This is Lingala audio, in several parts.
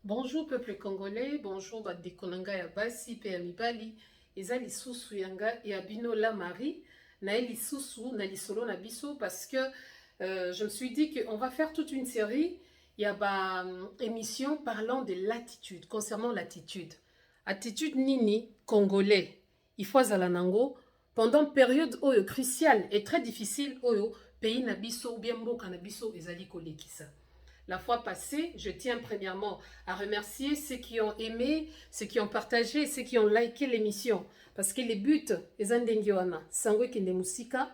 Bonjour peuple congolais, bonjour Badekonanga ya basi pe ya mibali. Eza lisusu yanga ya bino la Marie. Na lisusu na lisolo na biso parce que je me suis dit qu'on va faire toute une série. Il y a émission parlant de l'attitude, concernant l'attitude. Attitude nini congolais. Il faut zalanango pendant période oyo cruciale et très difficile oyo pays na biso ou bien mboka na biso ezali kolekisa. La fois passée, je tiens premièrement à remercier ceux qui ont aimé, ceux qui ont partagé, ceux qui ont liké l'émission. Parce que les buts, les andengioana, sangwe kende musika,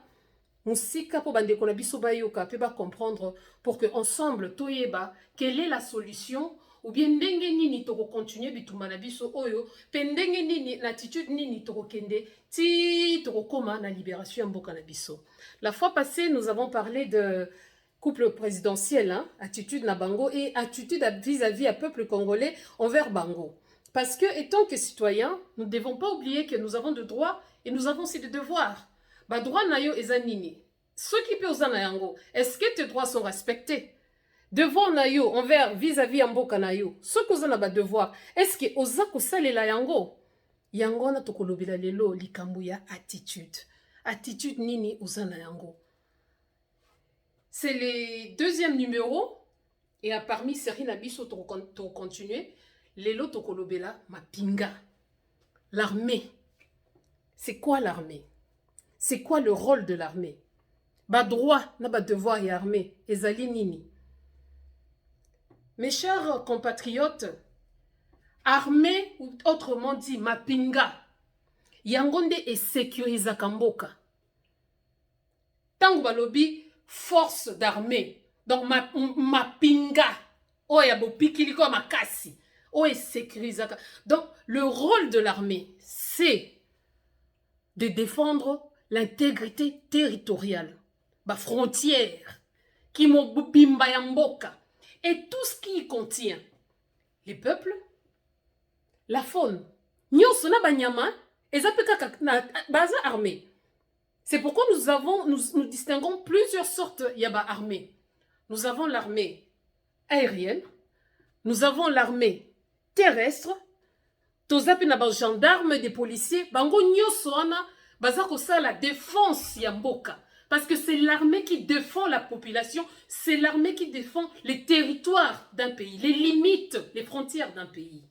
musika pour bande kona biso bayoka, pe ba comprendre pour que ensemble toyeba quelle est la solution ou bien ndenge nini toko continuer bituma na biso oyo, pe ndenge nini l'attitude nini toko kende ti toko koma na libération ya mboka na biso. La fois passée, nous avons parlé de couple présidentiel, hein, attitude na bango et attitude vis-à-vis à peuple congolais envers bango. Parce que, étant que citoyens, nous ne devons pas oublier que nous avons des droits et nous avons aussi des devoirs. Ba droit na yo ezanini. Ceux qui peuvent na yango, est-ce que tes droits sont respectés? Devoir na yo envers vis-à-vis ya mboka na yo. Ceux qui ont ba devoir, est-ce que oza kosalela yango? Yango na tokolobela lelo likambo ya attitude. Attitude nini oza na yango? C'est le deuxième numéro. Et à parmi Serine Abisso, to continuer. Lelo Tokolobela, Mapinga. L'armée. C'est quoi l'armée? C'est quoi le rôle de l'armée? Ba droit, na ba devoir et armée. Ezali nini. Mes chers compatriotes, armée, ou autrement dit, Mapinga. Yangonde et sécurisa Kamboka. Tango balobi, force d'armée. Donc, ma pinga. Oh, ya bo pikiliko makasi. Oh, et sécurise. Donc, le rôle de l'armée, c'est de défendre l'intégrité territoriale. Ma frontière. Qui mo bimba yamboka. Et tout ce qui y contient. Les peuples. La faune. Nyoso na banyama. Ezapeka na baza armée. C'est pourquoi nous distinguons plusieurs sortes yaba armées. Nous avons l'armée aérienne, nous avons l'armée terrestre, tozapi na ba gendarmes, des policiers, bango nyoso wana baza kosa la défense ya mboka. Parce que c'est l'armée qui défend la population, c'est l'armée qui défend les territoires d'un pays, les limites, les frontières d'un pays.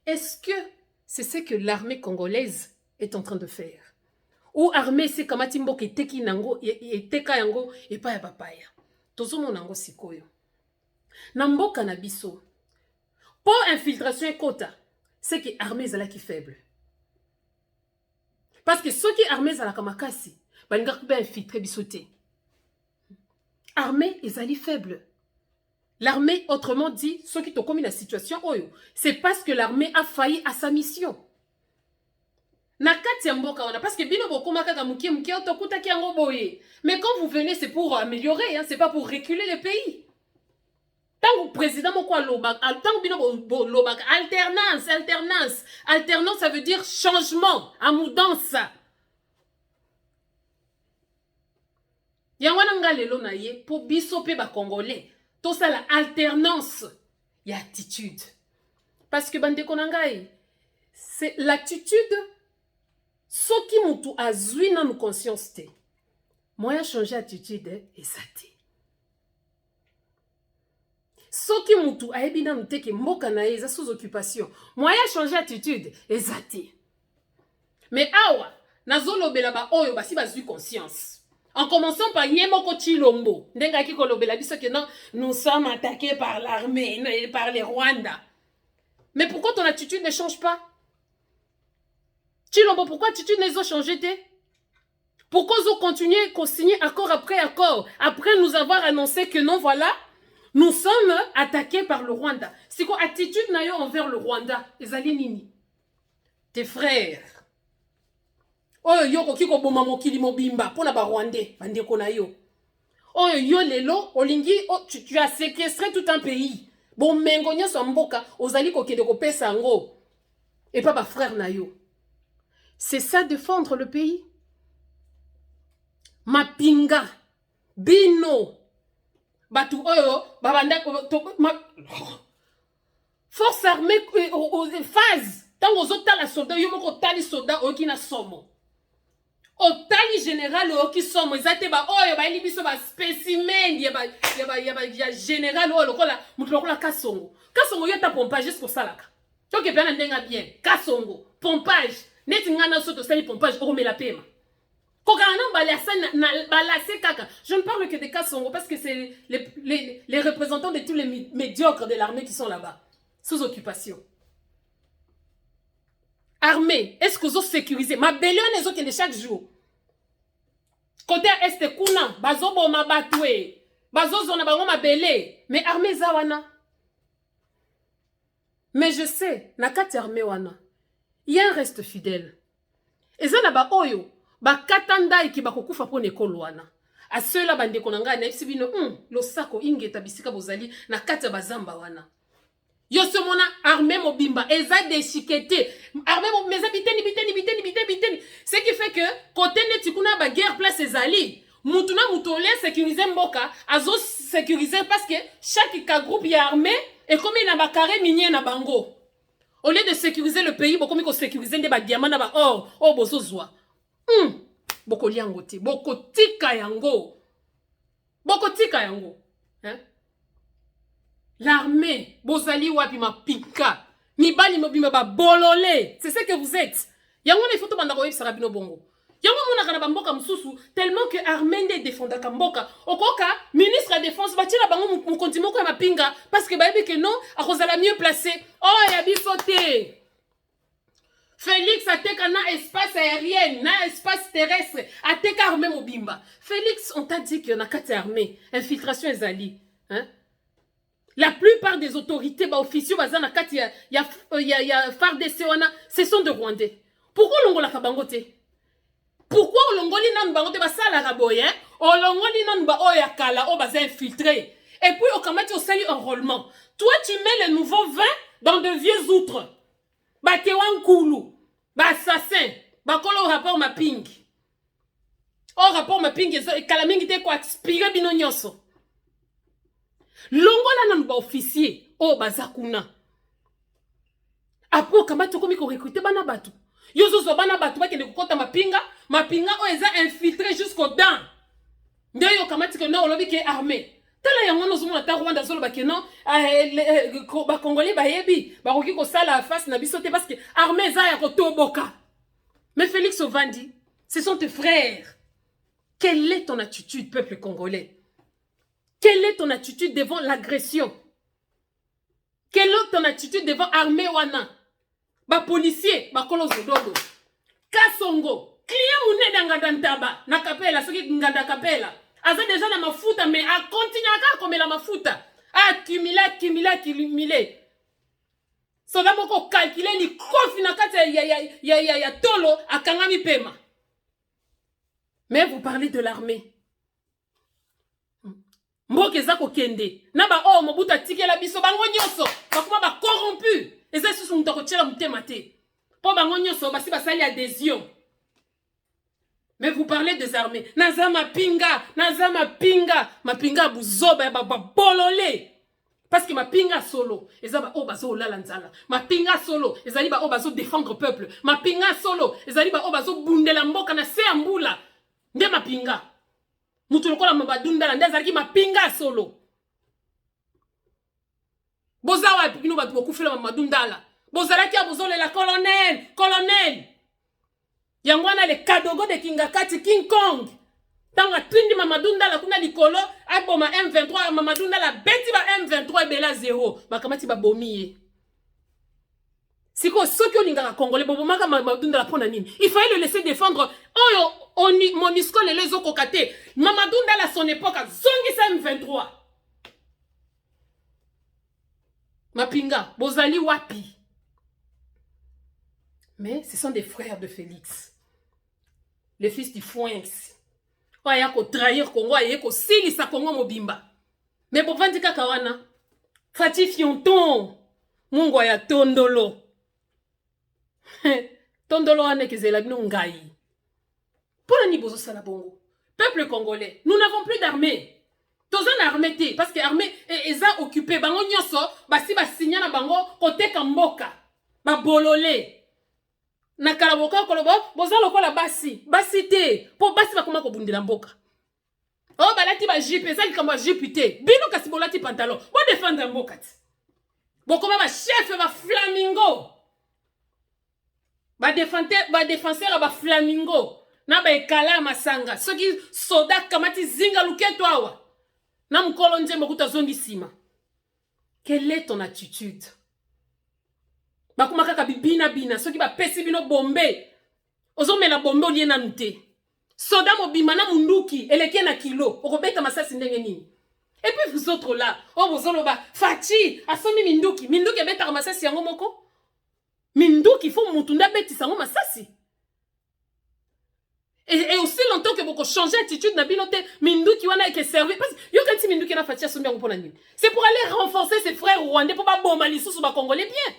Est-ce que c'est ce que l'armée congolaise est en train de faire? Ou armée c'est kama timboka eteki nango eteka yango epa ya papaya. Tozomona nango sikoyo. Na mboka na biso. Pour infiltration et quota, c'est que armée ezalaki faible. Parce que ceux qui armée ezalaka makasi, balingaka ba infiltrer biso te. Armée ezali faible. L'armée, autrement dit, ceux qui ont commis la situation oyo, c'est parce que l'armée a failli à sa mission. Na kati ya mboka wana parce que bino bokoma kaka mukie tokutaki yango boye. Mais quand vous venez c'est pour améliorer, hein, c'est pas pour reculer le pays. Tant que président moko loba, tant bino loba alternance, alternance ça veut dire changement, amoudance. Yango nanga lelo na ye pour biso pe ba congolais. Tout ça la alternance, y a attitude. Parce que bande konangai, c'est l'attitude. Soki mutu azui na nous conscience te. Moya changer attitude et ça te. Soki mutu ayebi na te ke mboka na ye sous occupation. Moya changer attitude et ça te. Mais awa nazolobela ba oyo basi bazui conscience. En commençant par Yemoko Chilombo. Ndenga ki kolobela biso que non, nous sommes attaqués par l'armée, par les Rwandais. Mais pourquoi ton attitude ne change pas? Chilombo, pourquoi attitude ne ont changé? Pourquoi ils ont continué à signer accord après accord, après nous avoir annoncé que non, voilà, nous sommes attaqués par le Rwanda. C'est quoi attitude nayo envers le Rwanda? Ezali nini? Tes frères. Oh, yo kiko boma mokili mobimba pona ba Rwandais, bandeko na yo. Oh, yo lelo, olingi, oh, tu as séquestré tout un pays. Bon, mengo nyoso mboka, ozali kokende kopesa ngo. Et pas ba frère na yo. C'est ça défendre le pays? Mapinga, bino, batu oyo, babanda, force armée phase tant ozotala soldat yo moko tali soldat oki na somo otali général oki somo ezate ba oyo ba libiso ba spécimen ya général oyo lokola mutu lokola kasongo yo ta pompage jusqu'au salaka toke pena ndenga bien kasongo pompage neti ngana soto sali pompage oromela pema kokana balase kaka. Je ne parle que des kasongo parce que c'est les représentants de tous les médiocres de l'armée qui sont là-bas sous occupation. Armée, est-ce que vous avez sécurisé? Ma belle les autres chaque jour. Côté est kuna, bazo bo ma batoué, bazo zona bango ma belle, mais armée zawana. Mais je sais, nakati armée wana, il y a un reste fidèle. Et ça ba oyo, ba katanda ki ba kokufa po nekolo wana. A ceux-là bande konanga na sibino, lo sako ingeta bisika bozali na kati bazamba wana. Yo se mona armée mobimba eza déchiqueté armée meza biteni ce qui fait que côté netikuna ba guerre place ezali mutuna mutole sécuriser mboka azo sécuriser parce que chaque groupe y armée et comme il na ba carré minier na bango au lieu de sécuriser le pays beaucoup ko sécuriser des ba diamant na ba or bozozwa boko liango te boko tika yango hein. L'armée, bozali wapi ma pika, mibali mobima ba bololé, c'est ce que vous êtes. Yango ne photo banda ko yebisa rabino bongo. Yango mona kana bamboka msusu tellement que armée ne défenda kamboka. Okoka ministre de la défense ba tila bango mu continue ko ma pinga parce que ba yebi que non, a cause la mieux placé. Oh ya bisoté. Félix ateka na espace aérien, na espace terrestre, ateka armée mobimba. Félix, on t'a dit que na kati armée, infiltration ezali, hein? La plupart des autorités officieux bazana kati ya FARDC wana ce sont de Rwandais. Pourquoi longola kabangote? Pourquoi longoli nan bangote basala raboye? O longoli nan ba oya kala o baza infiltré. Et puis au kamati au sali enrôlement. Toi tu mets le nouveau vin dans de vieux outres. Ba tewan kulu, ba assassin, ba kolo rapport mapping. O rapport mapping kala mingi te ko expire bino nyonso. Longola nan ba officier o bazakuna apo kamati komi ko recruter bana batu yozo zo bana batu ba kende kokota mapinga o eza infiltré jusqu'au dents ndeyo kamati ke no olobi ke armée tala yango no zomona ta Rwanda zolo ba ke non ba congolais ba yebi ba koki ko sala face na biso te parce que armée za ya ko toboka. Mais Félix Ovandi, ce sont tes frères. Quelle est ton attitude peuple congolais? Quelle est ton attitude devant l'agression? Quelle est ton attitude devant l'armée wana? Ba policier, ba kolozo dodo. Kasongo, client mouné d'angadantaba, na kapela, ce qui nganda kapela. Aza déjà na mafuta, mais a continué à comme la mafuta. Accumuler. Soda moko calculer ni kofi na kati ya tolo akangami pema. Mais vous parlez de l'armée. Mboke zako kende na ba mobuta tikela biso bango nyoso bakuma ba corrompu eza susu mutako tshela mutema te po bango nyoso basi basali adhésion. Mais vous parlez des armées nazama pinga mapinga buzoba ba bololé parce que mapinga solo eza ba bazo lala nzala mapinga solo ezali ba bazo défendre peuple mapinga solo ezali ba bazo bundela mboka na se ambula nde mapinga. Mutu lokola mabadunda la ndezaki mapinga solo. Bozawa bino batu bokufela madunda la. Bozalaki abozole la colonel. Yangwana le kadogo de Kingakati King Kong. Tanga twindi mamadunda la kuna likolo aboma M23 mamadunda la beti ba M23 bela 0 bakamati ba bomiye. Siko soki olingaka congolais bobomaka mamadunda la pona nini? Il fallait le laisser défendre. Monisco les autres kokate. Mamadou Ndala à son époque a zongi M23. Mapinga, Bozali Wapi. Mais ce sont des frères de Félix. Les fils du Foinx. Oya ko trahir Congo, oya ko silisa Congo mobimba. Mais pour Vandika Kawana, Fatih Fionton, Mungo ya Tondolo. Tondolo ane kezela bino ngai. Pour la Nibozo Salabongo, peuple congolais, nous n'avons plus d'armée. Tous en armée, parce que l'armée est occupée. Bango nyoso, basi ba signa na bango koteka mboka ba bolole na kalaboka kolobo boza lokola basi te po basi bakoma ko bundila mboka oh balati ba jipe eza likambo ya jipe te bino kasi bolati pantalon bo défendre mboka ti bokoma ba chef ba flamingo ba défenseur ba flamingo na ba ekala masanga soki soda kamati zinga luketo awa na mkolo nzembo kuta zongi sima. Quelle est ton attitude? Bakuma kaka bina soki ba pesi bino bombe ozomela bombe olie na nute soda mobima na munduki eleki na kilo okobeta masasi ndenge nini. Et puis vous autres là oh bozoloba Fachi asomi minduki ebeta masasi yango moko minduki faut mutunda beti sango masasi. Et aussi longtemps que vous changez d'attitude, Minduki wana eke servi. Parce que yo kanti Minduki na Fatia sombi pour nini. C'est pour aller renforcer ses frères rwandais pour pas bomber les sous ba congolais bien.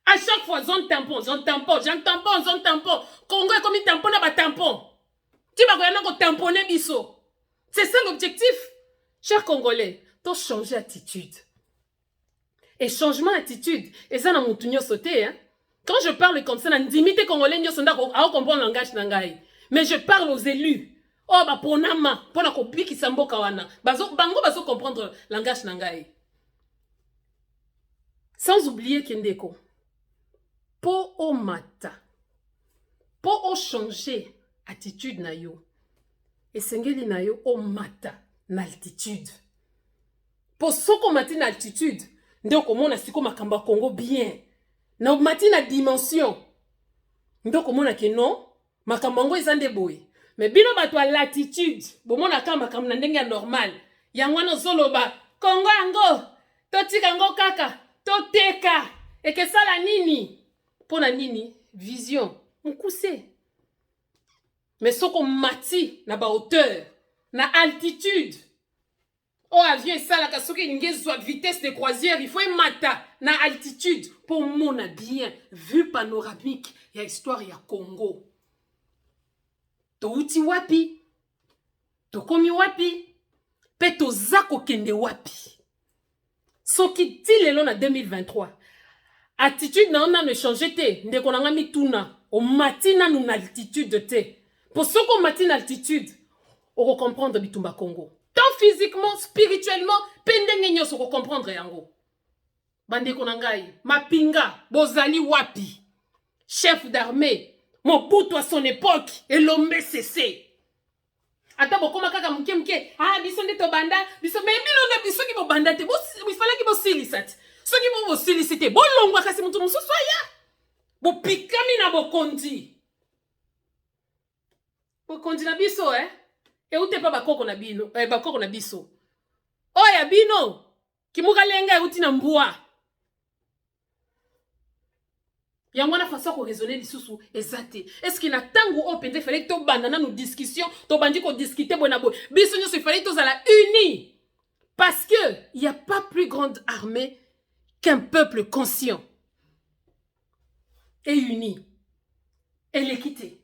À chaque fois zone tampon. Congo est comme un tampon na ba tampon. Tu vas regarder ko tamponner biso. C'est ça l'objectif. Chers Congolais, to changer attitude. Et changement d'attitude, et ça na mutunyo sauté hein. Quand je parle comme ça, n'imite congolais nyo sonda ko comprendre langage nangai. Mais je parle aux élus. Oh ba ponama, pona ko biki samboka wana. Bango bazo comprendre langage nangai. Sans oublier Kendeko. Po o mata. Po o changer attitude na yo. Et sengeli na yo o mata na altitude. Po soko mati na altitude, ndeko mona siko makamba Congo bien. Na mati na dimension. Ndoko mona ke non, makambango ezande boy. Mais bino bato a latitude, bomona kama na ndenge normal. Yangwana zoloba, Congo yango, totika ngo kaka, toteka. Et que ça la nini? Pona nini? Vision. Mukuse. Mais soko mati na ba hauteur, na altitude. Oh avion ça la kasoki ngezwa vitesse de croisière, il faut mata na altitude pour mona bien vue panoramique ya histoire ya Congo. To uti wapi? To komi wapi? Pe to zako kende wapi? Soki ti lelo na 2023. Attitude na ona ne changer te, ndeko na nga mituna, o matina nou na altitude te. Pour soko matina altitude, on comprendre bitumba Congo. Tant physiquement, spirituellement, pendenge nyoso ko comprendre yango. Bande konangai, Mapinga, bozali wapi. Chef d'armée, Mobutu à son époque, et l'homme cessé. Ata bokoma kaka mke, biso nde to banda, biso mais bino biso ki bo banda te, il fallait ki bo silisat. So ki bo silicité, bo longwa kasi mutu mususu ya. Bo pikami na bo kondi. Bo kondi na biso et où t'es pas bakoko na bino, bakoko na biso. Oh ya bino, kimuka lenga uti na mbua. Yangwana façon ko raisonner lisusu ezate. Est-ce qu'il a tango opende fallait que to banana nous discussion, to bandi ko discuter bona bo. Biso nyo se fallait to zala uni. Parce que il y a pas plus grande armée qu'un peuple conscient et uni. Et l'équité.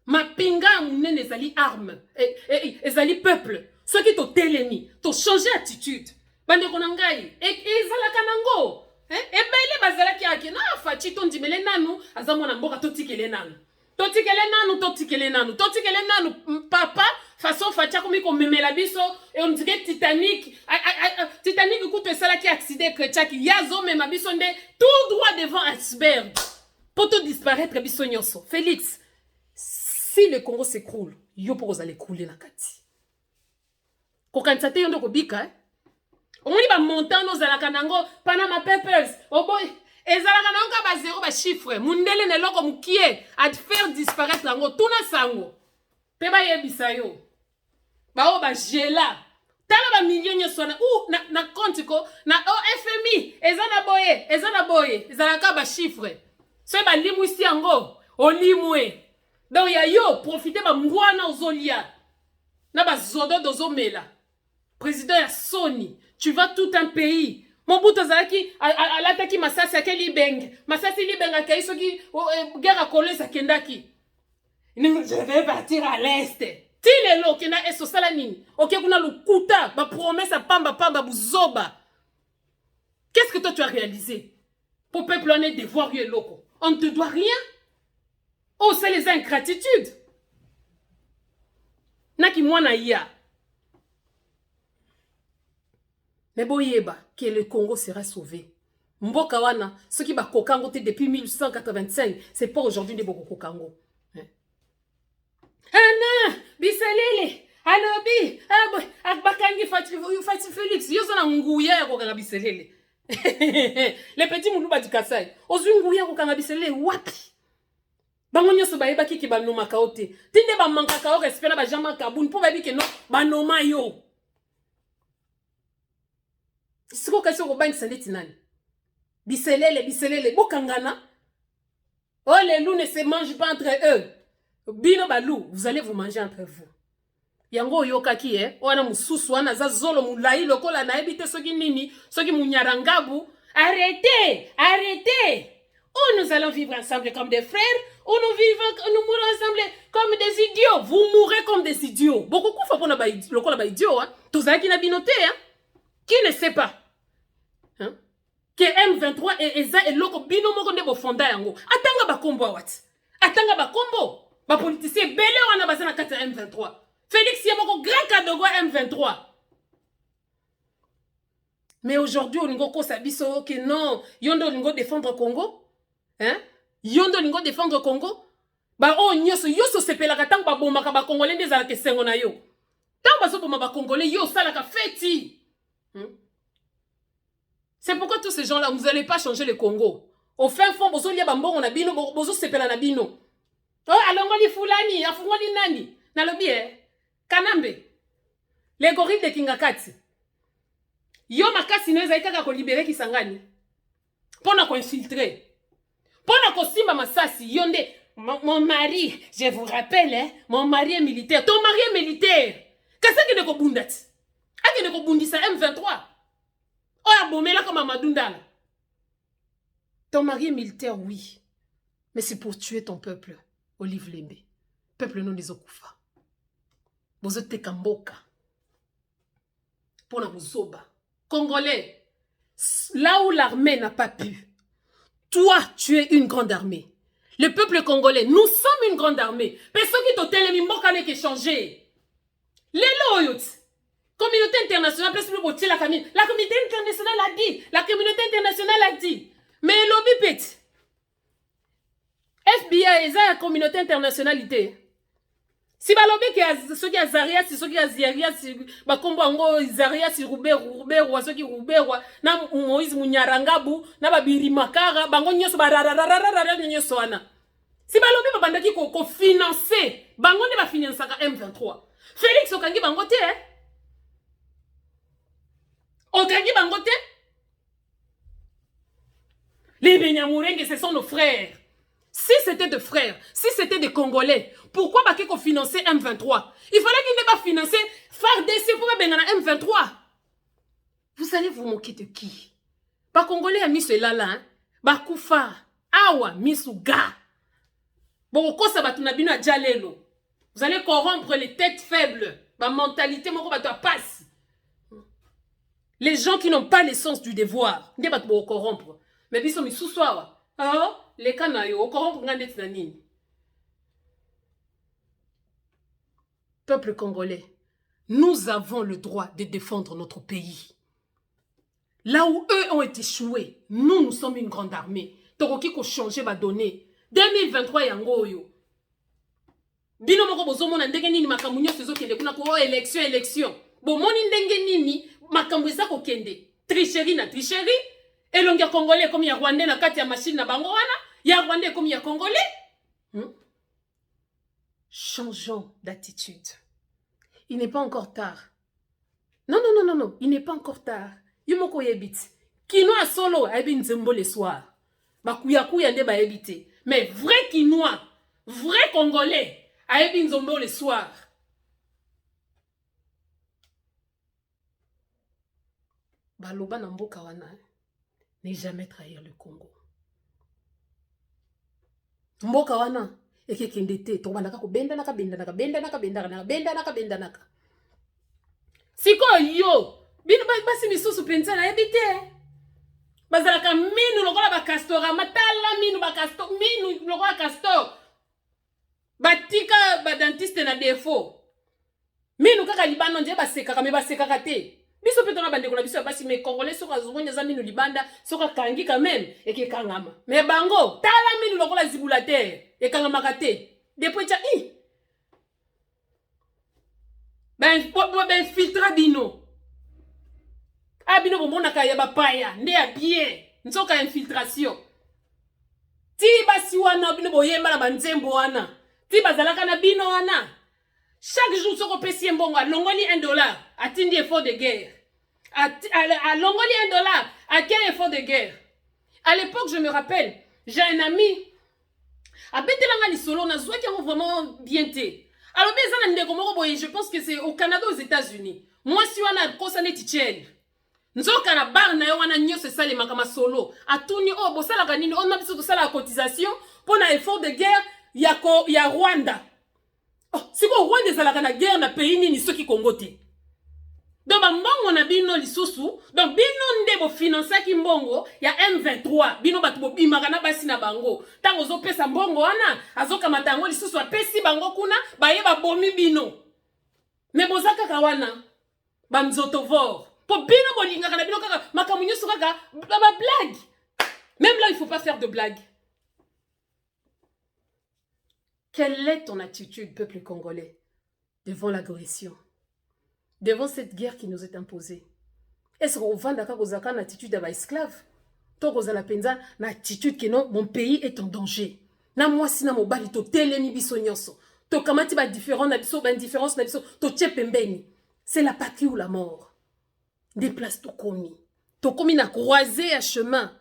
Mapinga munene ezali arme ezali peuple soki to telemi to changer attitude bande konangai ezala kanango ebele bazala ki ake na Fachi to ndimele nanu azamona mboka to tikele nanu papa façon Fachi komi ko memela biso et on dirait Titanic kuto esala ki accident krechaki yazo mema biso nde tout droit devant iceberg pour tout disparaître biso nyoso. Félix, si le Congo s'écroule, yo pour vous allez couler la kati. Kokansate yondo ko bika on li ba montant nos ala kanango Panama Papers. Oh boy, ezala kanango ba zéro ba chiffre. Mundele ne loko mukie à faire disparaître lango tuna sango. Pe ba yebisa yo. Ba o ba gela. Tala ba million nyosona ou na compte ko na FMI ezana boye ezala ka ba chiffre. So ba limwisi yango olimwe. Donc ya yo profiter ba mbwana ozolia na ba zodo dozomela. Président ya Sony, tu vas tout un pays. Mobutu azalaki alataki masasi ake libeng. Masasi libeng akai soki guerre à Colosse akendaki. Je vais partir à l'est. Tilelo kena esosala nini? OK kuna lukuta ba promesse pamba buzoba. que toi tu as réalisé? Pour peuple, on est devoir locaux. On ne te doit rien. Oh, c'est les ingratitudes. Naki mwana ya. Mais boyeba, que le Congo sera sauvé. Mboka wana, ceux qui ba kokango depuis 1885, c'est pas aujourd'hui de boko kokango. Ana, biselele, alobi, bakangi Fati Félix, yo zona nguya ko kanga biselele. Les petits mouluba du Kassai, ozu nguya ko kanga biselele wapi? Bango nyoso ba yeba ki ba noma kaote. Tinde ba manka ka o respect na ba jama kabun po ba bi ke no ba noma yo. Siko kasi ko bani sandeti nani? Biselele, bokangana. Oh, les loups ne se mangent pas entre eux. Bino balou, vous allez vous manger entre vous. Yango yokaki wana mususu wana za zolo mulai lokola na ebite soki nini, soki munyarangabu. Arrêtez. Ou nous allons vivre ensemble comme des frères, ou nous mourrons ensemble comme des idiots. Vous mourrez comme des idiots. Beaucoup kufa pona ba lokola ba idiot hein. Tozaki na binote hein. Qui ne sait pas? Hein? Que M23 et Eza et loko bino moko nde bo fonda yango. Atanga ba kombo wat. Atanga ba kombo. Ba politicien belé wana basana kati M23. Félix Yamoko grand kadogo M23. Mais aujourd'hui on ngo ko sabiso que non, yondo lingo défendre Congo. Hein? Yondo lingo défendre Congo. Ba o nyoso yoso sepela katang ba bomaka ba congolais ndezala ke sengo na yo. Tant ba so bomaka ba congolais yo sala ka feti. C'est pourquoi tous ces gens-là, vous n'allez pas changer le Congo. Au fin fond, vous allez bambon na bino, vous sepela na bino. Oh, alongoli fulani, afungoli nani. Nalobi Kanambe. Les gorilles de Kingakati. Yo makasi neza ikaka ko libérer Kisangani. Pona ko infiltrer. Pona ko simba masasi yonde. Mon mari, je vous rappelle, hein, mon mari est militaire. Ton mari est militaire. Qu'est-ce que de ko bundati? Ake de ko bundisa M23. Oh, abomela comme Amadundala. Ton mari est militaire, oui. Mais c'est pour tuer ton peuple, Olive Lembe. Peuple non des Okufa. Vous êtes Kamboka. Pour la Mouzoba. Congolais, là où l'armée n'a pas pu, toi, tu es une grande armée. Le peuple congolais, nous sommes une grande armée. Personne qui t'a télé, Mimboka n'est changé. Les loyaux. Communauté internationale, la communauté internationale a dit. La communauté internationale a dit. Mais lobby pet. FBI, la communauté internationalité. Si ba lobby qui a ceux qui a Zaria, si ceux qui a Zaria, si ba kombo ngo Zaria si Ruberu, ceux qui Ruberu, na Moïse Munyarangabu, na ba Birimakara, bango nyoso ba rarararara nyoso ana. Si ba lobby ba bandaki ko financer, bango ne ba financer M23. Félix Okangi bango te Okangi bangote. Les Benyamurenge, ce sont nos frères. Si c'était des frères, si c'était des Congolais, pourquoi Bakeko financer M23? Il fallait qu'il n'ait pas financé FARDC pour M23. Vous allez vous moquer de qui? Ba Congolais a mis cela là, hein? Bakoufa, Awa, Misuga. Bon, ça va tunabino à Djalelo. Vous allez corrompre les têtes faibles. Ma mentalité, mon va passe. Les gens qui n'ont pas l'essence du devoir, ne pas corrompre. Mais ils sont mis sous soi. Ah, les canailles, corrompre ngandets nanini. Peuple congolais, nous avons le droit de défendre notre pays. Là où eux ont échoué, nous sommes une grande armée. Toroki ko changer ba donner. 2023 yango yo. Bino moko bozomo na ndenge nini makamunyo sezo kende kuna ko élection. Bo moni ndenge nini makambo eza ko kende. Tricherie na tricherie. Elongia congolais comme ya Rwandais na kati ya machine na bango wana, ya Rwandais comme ya congolais. Changeons d'attitude. Il n'est pas encore tard. Non, il n'est pas encore tard. Yumoko yebit. Kinoa solo a ebi nzembo le soir. Bakuya nde ba ebite. Mais vrai Kinois, vrai Congolais, a ebi nzembo le soir. Baloba na mboka wana ne jamais trahir le Congo. Mboka wana eke kendete to banaka ko benda naka. Siko yo bino basi misusu penza na ebite. bazalaka minu lokola ba Castorama tala minu ba castor minu lokola castor batika ba dentiste na défaut minu kaka libanda nje basekaka me basekaka te biso pe tona bandeko na biso basi me congolais soka zongonya za minu libanda soka kangi quand même eke kangama me bango tala minu lokola zibula te e kangama te depuis cha ben filtra bino bino bomonaka ya bapaya nde ya bien nzoka infiltration ti basi wana bino boyemba na banzembo wana ti bazalaka na bino wana chaque jour soko pesi mbongo alongoli $1 atindi effort de guerre alongoli $1 à quel effort de guerre. À l'époque je me rappelle j'ai un ami abetelanga lisolo na zwa ki vraiment bien te alors bezana ndeko moko boye je pense que c'est au Canada aux États-Unis moi si wana kosane tichel nzoka na bar na yo wana nyose salemaka masolo atuni bosalaka nini on a biso tosala la cotisation pour na effort de guerre ya Rwanda siko Rwanda ezalaka na guerre na pays nini soki Congo te donc mbongo na bino lisusu donc bino nde bofinansaki mbongo ya M23 bino bato bobimaka na basi na bango tango ozopesa mbongo wana azokamata yango lisusu apesi bango kuna baye babomi bino me boza kaka wana banzotovore po bino bolingaka na bino kaka makambo nyonso kaka blague. Même là il faut pas faire de blague. Quelle est ton attitude, peuple congolais, devant l'agression, devant cette guerre qui nous est imposée? Est-ce qu'on va d'accord aux accords l'attitude d'un esclave? Toi, vous avez la l'attitude que non, mon pays est en danger. Na moi si na mo bali to telemi biso nyonso. To kamati ba différent na biso ba indifférence na biso to tchepembeni. C'est la patrie ou la mort. Déplace to komi na croisé à chemin.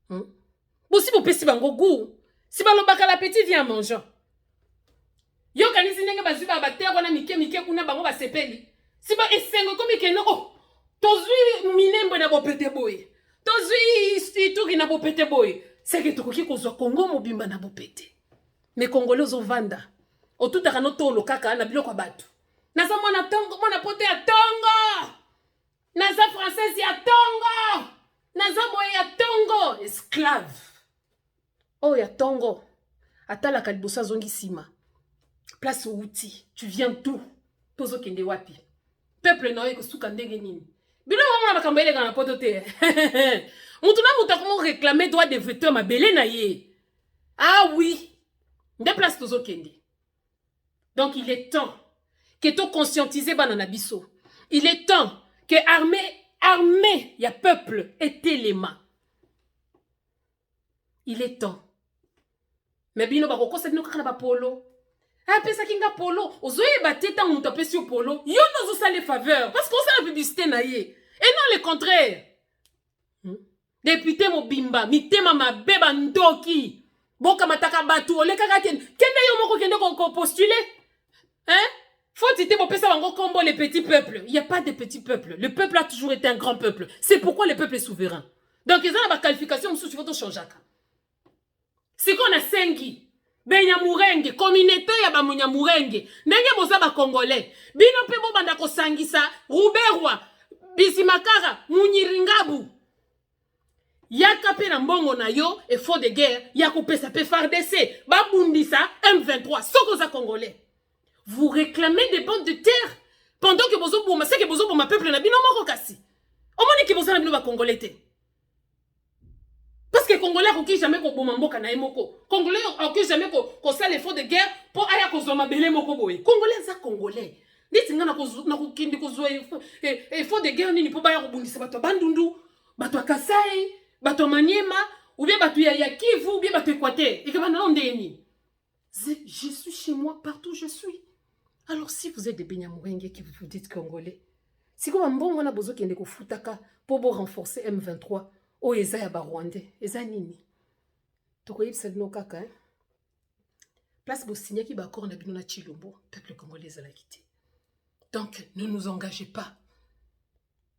Bon si vous pesi bango goût, si ba lobaka la petite vient manger. Yo kanisi ndenge bazuba ba terre wana mike kuna bango ba sepeli. Si ba esengo komi keno tozwi minembo na bopete boye. Tozwi tuki na bopete boye. C'est que tokoki kozwa Congo mobimba na bopete. Mais Congolais ovanda. Otutaka no tolo kaka na biloko batu. Naza mwana tongo, mwana pote ya tongo. Naza française ya tongo. Naza boye ya tongo. Esclave. Oh ya tongo. Atala kalibosa zongi sima. Place au outil. Tu viens d'où? Tozo kende wapi. Peuple na yo suka ndenge nini. Bino mama makambo ele kana poto te. Mutuna mutakomo réclamer droit de veto ma belé na ye. Ah oui. Déplace tozo kende. Donc il est temps que to conscientiser banana biso. Il est temps que armée ya peuple était les mains. Il est temps. Mais bino ba kokosa bino kaka na ba polo. Ah, pesa kinga polo. Ozoye bateta muta pesi polo. Yo no zo sale faveur parce qu'on sait la publicité na ye. Et non le contraire. Député mobimba, mitema mabeba ndoki. Boka mataka batu ole kaka kende yo moko kende ko postuler. Hein? Faut titer pour pesa bango combo les petits peuples. Il y a pas de petits peuples. Le peuple a toujours été un grand peuple. C'est pourquoi le peuple est souverain. Donc ils ont la qualification musu tu faut changer. C'est qu'on a sengi. Benyamurenge, communauté ya ba Munyamurenge. Ndenge boza ba Congolais. Bino pe bo banda ko sangisa Ruberwa, Bisimakara, Munyiringabu. Yaka pe na mbongo na yo effort de guerre, yako pesa pe FARDC, ba bundisa M23, soko za Congolais. Vous réclamez des bandes de terre pendant que bozo boma, c'est que bozo boma peuple na bino moko kasi. Omoni ke bozo na bino ba Congolais te. Parce que les Congolais n'ont jamais ko bomamboka na emoko. Congolais n'ont jamais ko sala l'effort de guerre pour aya ko zoma belé moko boye. Congolais za Congolais. Nditi nga na ko kindi ko zo effort de guerre nini po baya ko bundisa bato bandundu, bato Kasai, bato Maniema, ou bien bato ya Kivu, ou bien bato Équateur. Et que bana ndeni. Je suis chez moi partout où je suis. Alors si vous êtes des Benyamurenge qui vous dites Congolais, si vous mbongo na bozo kende ko futaka pour renforcer M23. Oh, eza ya ba Rwandais, eza nini? Toko yebisa bino kaka, hein? Place bo signer ki ba accord na bino na Chilombo, peuple congolais à la quitter. Donc, ne nous engagez pas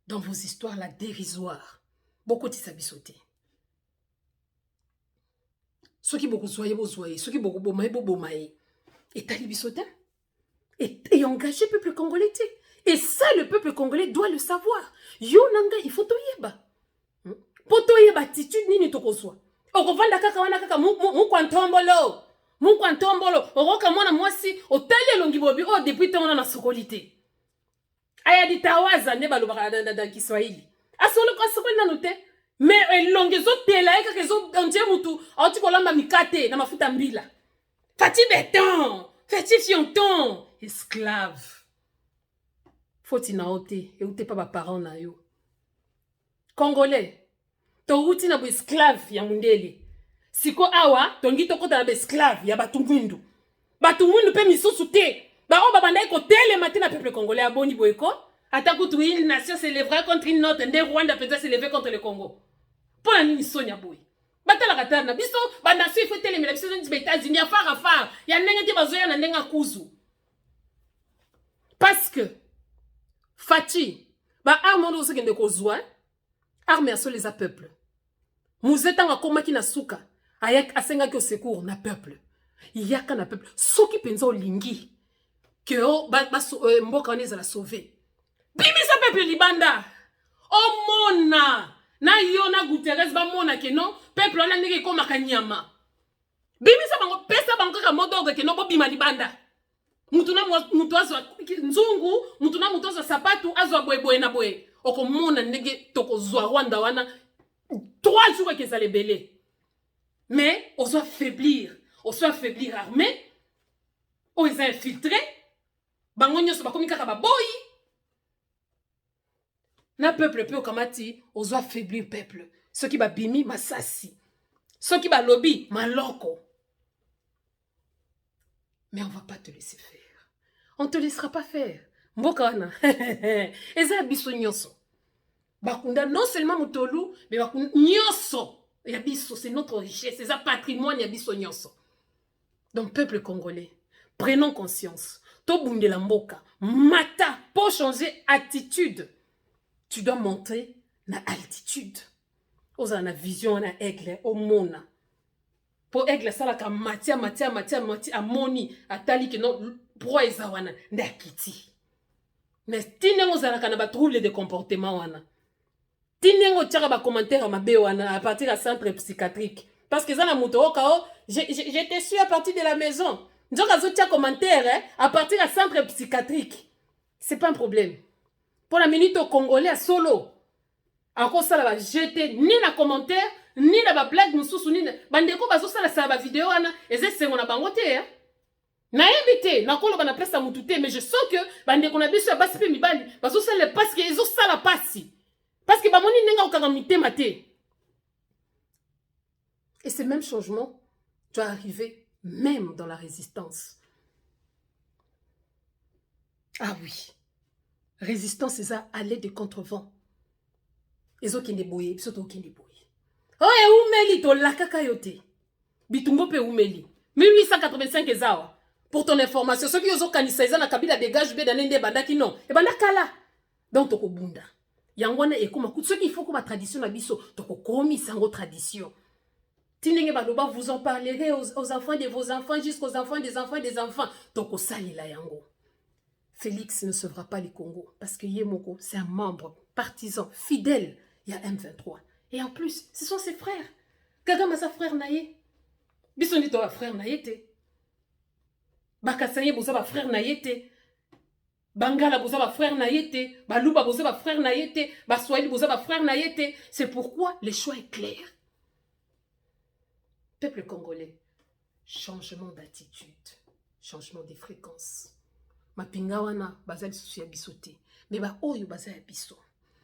dans vos histoires là dérisoires. Beaucoup tisa bisoté. Ceux qui beaucoup soyez, ceux qui beaucoup bomaye. Et tali bisoté. Et engagez le peuple congolais. Et ça, le peuple congolais doit le savoir. Yo nanga, il faut to yeba. Poto yeba tokozwa. Okovanda kaka wana kaka mukwa ntombolo. Mukwa ntombolo. Oroka mwana mwasi otali elongi bobi o depuis tona na sokolité. Aya ditawaza ne balobaka na Kiswahili. Asolo ko sokoli nanu te. Mais elongi zo tela kaka zo ontie mutu oti kolamba mikate na mafuta mbila. Fati béton, fati fionton, esclave. Faut na ote, et ote pas ba parents na yo. Congolais, to uti na bo esclave ya mundele. Siko awa, tongi tokota na bo esclave ya batungwindu. Batungwindu pe misusu te. Ba o babanda ko tele matina peuple congolais aboni boyeko. Atakutu une nation s'élèvera contre une autre, nde Rwanda peut s'élever contre le Congo. Pour la nini sonya boy. Batala katana biso ba nation il faut tele mais biso nti États-Unis ya fara ya ndenge te bazoya na ndenga kuzu. Parce que Fati ba arme ndo sekende kozwa arme aso les a peuple. Muzeta nga koma ki na suka ayak asenga ki au secours na peuple. Yaka na peuple soki penza olingi que mboka oneza la sauver. Bimisa peuple libanda. O mona na yo na Guterres ba mona ke non peuple ona ndenge koma kanyama. Bimisa bango pesa bango ka modogo ke no bo bima libanda. Mutuna mutu azwa nzungu, mutuna mutu azwa sapatu azwa boye na boye. Oko mona ndenge tokozwa Rwanda wana 3 jours que ça les belé. Mais on doit faiblir armée. On les a infiltrés. Bango nyoso ba komika ba boy. Na peuple peu kamati, on doit faiblir peuple. Ceux qui ba bimi masasi. Ceux qui ba lobby maloko. Mais on va pas te laisser faire. On te laissera pas faire. Mboka wana. Eza biso nyoso. Bakunda non seulement mutolu, mais bakunda nyoso. Yabiso, c'est notre richesse, c'est un patrimoine yabiso nyoso. Donc peuple congolais, prenons conscience. Tobunde la mboka, mata pour changer attitude. Tu dois montrer na altitude. Oza na vision na aigle au mona. Pour aigle ça la ka matia amoni atali que non pro ezawana ndakiti. Mais tinengo za na ba trouble de comportement wana. Tinengo tchaka ba commentaire mabe wana à partir de centre psychiatrique parce que ça na moto okao j'étais su à partir de la maison. Nzoka zo tia commentaire à partir de centre psychiatrique. C'est pas un problème. Pour la minute au Congolais à solo. Encore ça va jeter ni na commentaire ni na ba blague mususu ni bandeko bazo sala sa ba vidéo wana ezese ngona bangote hein. Na invité na kolo bana place mutu te mais je sens que bandeko na biso basi pe mibali bazo sala parce que ils ont sala pasi. Parce que bamoni nenga okagamite maté. Et ce même changement doit arriver même dans la résistance. Ah oui. Résistance c'est ça aller de contrevent. Ezo kende boye, bisoto kende boye. Oh e umeli to lakaka yote. Bitumbo pe umeli. 1885 ezawa. Pour ton information, ceux qui ozo kanisa eza na kabila dégage be danende bandaki non. E bandakala. Donc toko bunda. Yangwana ekoma kutu ceux qui faut que ma tradition na biso toko komi sango tradition. Tinenge baloba vous en parlerez aux enfants de vos enfants jusqu'aux enfants des enfants des enfants. Toko sali la yango. Félix ne sauvera pas le Congo parce que Yemoko, c'est un membre partisan fidèle. Il y a M23. Et en plus, ce sont ses frères. Kagame a sa frère naïe. Bisoni to frère naïe. Bakasaye boza ba frère naïe. Bangala boza ba frère naïe. Baluba boza ba frère naïe. Baswahili boza ba frère naïe. C'est pourquoi le choix est clair. Peuple congolais, changement d'attitude, changement de fréquence. Mapinga wana bazali susu ya bisote. Mais ba oyo bazali biso.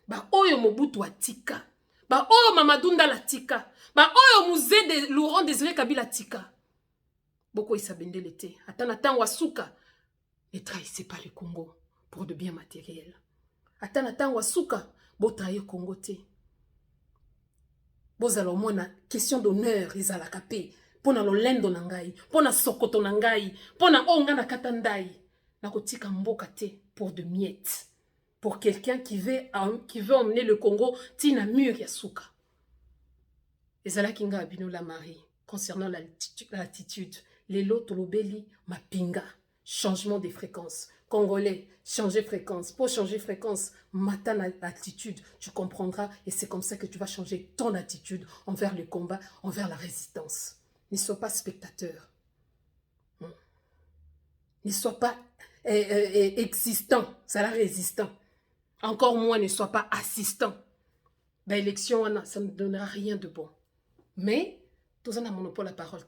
Ba oyo Mobutu atika. Ba oyo Mamadou Ndala tika. Ba oyo musée de Laurent Désiré Kabila tika. Boko isabende l'été. Atana tango asuka. Ne trahissez pas le Congo pour de biens matériels. Atana tango asuka. Bo trahir Congo te. Bozala au moins na question d'honneur ezala kapé. Pona lolendo na ngai. Pona sokoto na ngai. Pona onga na katandai. Na kotika mboka te pour de miettes. Pour quelqu'un qui veut emmener le Congo, tina mur yasuka. Ezala kinga abino la Marie, concernant l'attitude, les lots tolobeli, mapinga, changement de fréquence. Congolais, changez fréquence. Pour changer fréquence, matin l'attitude, tu comprendras et c'est comme ça que tu vas changer ton attitude envers le combat, envers la résistance. Ne sois pas spectateur. Ne sois pas existant, ça la résistant. Encore moins ne sois pas assistant. Ben, élection, ça ne donnera rien de bon. Mais, tous en a monopole la parole.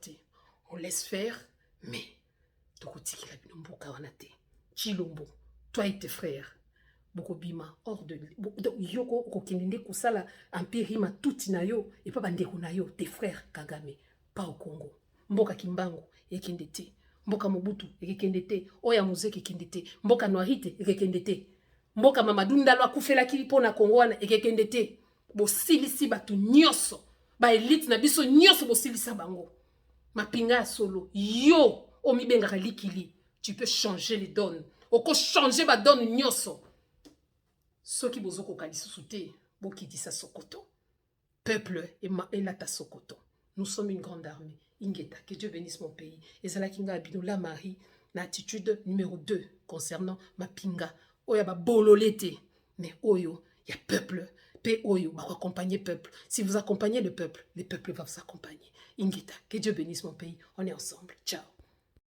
On laisse faire, mais Chilombo, toi et tes frères, Bokobima, hors de Yoko, Kokindinde Kusala, Empirima, Tutinayo, et pas Bandekunayo, tes frères Kagame, pas au Congo. Mboka Kimbango, et Kendete. Mboka Mobutu, et Kendete. Oya Muzeki, Kendete. Mboka Noirite, et Kendete. Mboka Mamadou Ndalo akufela kilipo na Kongo wana, et Kendete. Bo silisi batu nyoso. Ba elite na biso nyoso bo silisa bango. Mapinga solo. Yo, omibenga likili. Tu peux changer les donnes. Oko changer ba donne nyoso. Soki bozoko kalisusu te, boki disa Sokoto. Peuple et lata Sokoto. Nous sommes une grande armée. Ingeta, que Dieu bénisse mon pays. Et ça la kinga abino la Marie, na attitude numéro 2 concernant ma pinga. Oya ba bololete. Mais oyo, y a peuple. Pe oyo, ba accompagner peuple. Si vous accompagnez le peuple va vous accompagner. Ingeta, que Dieu bénisse mon pays. On est ensemble. Ciao.